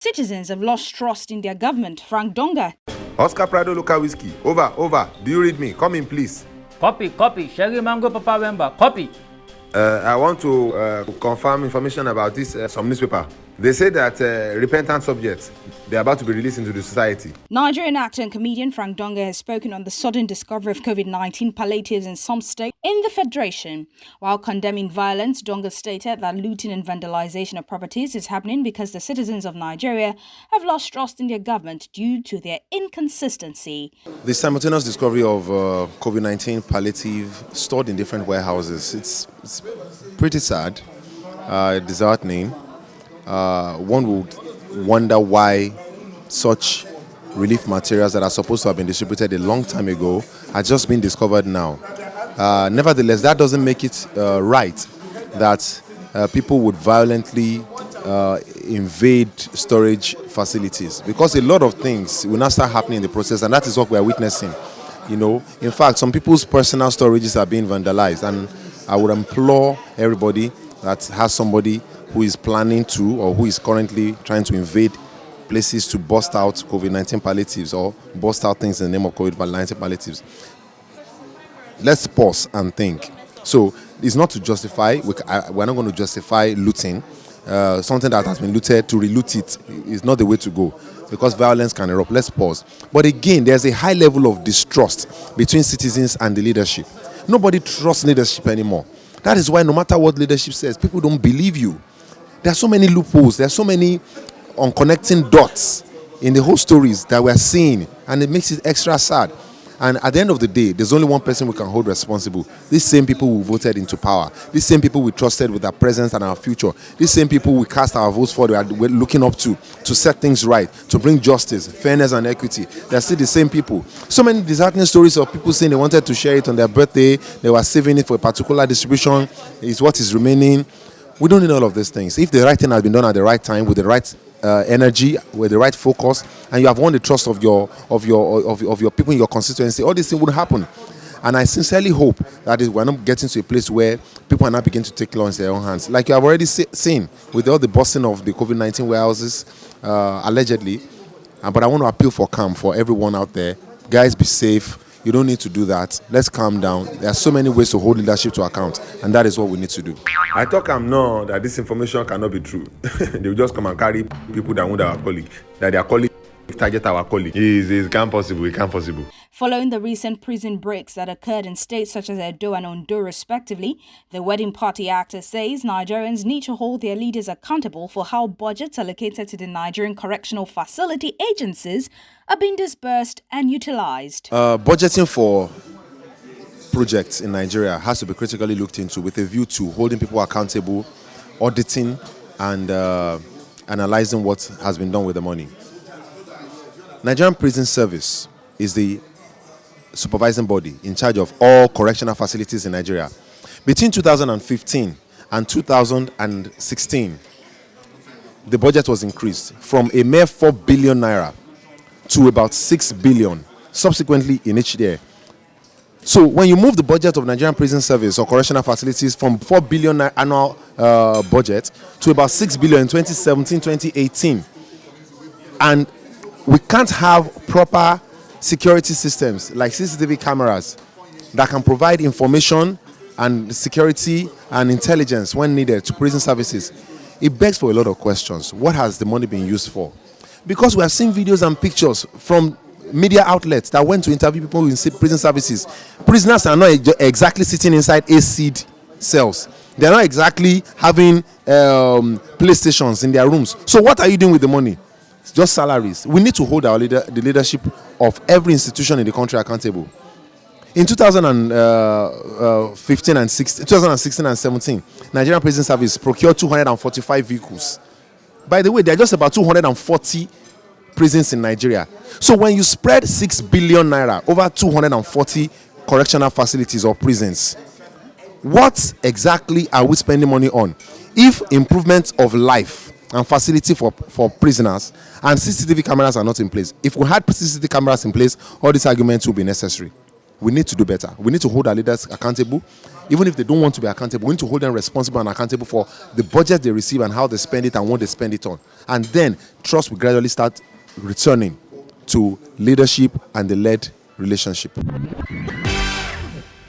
Citizens have lost trust in their government. Frank Donga. Oscar Prado local whiskey. Over. Do you read me? Come in, please. Copy. Sherry Mango Papa Wemba. Copy. I want to confirm information about this some newspaper. They say that repentant subjects, they're about to be released into the society. Nigerian actor and comedian Frank Donga has spoken on the sudden discovery of COVID-19 palliatives in some states in the Federation. While condemning violence, Donga stated that looting and vandalization of properties is happening because the citizens of Nigeria have lost trust in their government due to their inconsistency. The simultaneous discovery of COVID-19 palliative stored in different warehouses, it's pretty sad, disheartening. One would wonder why such relief materials that are supposed to have been distributed a long time ago are just being discovered now. Nevertheless, that doesn't make it right that people would violently invade storage facilities, because a lot of things will now start happening in the process, and that is what we are witnessing. You know, in fact, some people's personal storages are being vandalized, and I would implore everybody that has somebody who is planning to or who is currently trying to invade places to bust out COVID-19 palliatives or bust out things in the name of COVID-19 palliatives. Let's pause and think. So it's not to justify, we're not going to justify looting. Something that has been looted, to re-loot it is not the way to go, because violence can erupt. Let's pause. But again, there's a high level of distrust between citizens and the leadership. Nobody trusts leadership anymore. That is why no matter what leadership says, people don't believe you. There are so many loopholes, there are so many unconnecting dots in the whole stories that we're seeing, and it makes it extra sad. And at the end of the day, there's only one person we can hold responsible. These same people who voted into power, these same people we trusted with our presence and our future, these same people we cast our votes for, we're looking up to set things right, to bring justice, fairness and equity. They're still the same people. So many disheartening stories of people saying they wanted to share it on their birthday, they were saving it for a particular distribution, is what is remaining. We don't need all of these things. If the right thing has been done at the right time, with the right energy, with the right focus, and you have won the trust of your people in your constituency, all these things would happen. And I sincerely hope that we're not getting to a place where people are now beginning to take law into their own hands, like you have already seen with all the busting of the COVID-19 warehouses, allegedly. But I want to appeal for calm for everyone out there. Guys, be safe. You don't need to do that. Let's calm down. There are so many ways to hold leadership to account, and that is what we need to do. I talk know that this information cannot be true. They will just come and carry people that wound our colleague, that their colleague target our colleague. It can't possible. Following the recent prison breaks that occurred in states such as Edo and Ondo respectively, the wedding party actor says Nigerians need to hold their leaders accountable for how budgets allocated to the Nigerian correctional facility agencies are being disbursed and utilized. Budgeting for projects in Nigeria has to be critically looked into with a view to holding people accountable, auditing and analyzing what has been done with the money. Nigerian Prison Service is the supervising body in charge of all correctional facilities in Nigeria. Between 2015 and 2016, the budget was increased from a mere 4 billion naira to about 6 billion, subsequently in each year. So when you move the budget of Nigerian Prison Service or correctional facilities from 4 billion annual budget to about 6 billion in 2017, 2018, and we can't have proper security systems like CCTV cameras that can provide information and security and intelligence when needed to prison services, it begs for a lot of questions. What has the money been used for? Because we have seen videos and pictures from media outlets that went to interview people in prison services. Prisoners are not exactly sitting inside AC cells. They are not exactly having PlayStations in their rooms. So what are you doing with the money? It's just salaries. We need to hold the leadership of every institution in the country accountable. In 2016 and 17, Nigerian Prison Service procured 245 vehicles. By the way, there are just about 240 prisons in Nigeria. So when you spread 6 billion naira over 240 correctional facilities or prisons, what exactly are we spending money on? If improvement of life and facility for prisoners and CCTV cameras are not in place, if we had CCTV cameras in place, all these arguments would be necessary. We need to do better. We need to hold our leaders accountable. Even if they don't want to be accountable, we need to hold them responsible and accountable for the budget they receive and how they spend it and what they spend it on. And then trust will gradually start returning to leadership and the led relationship.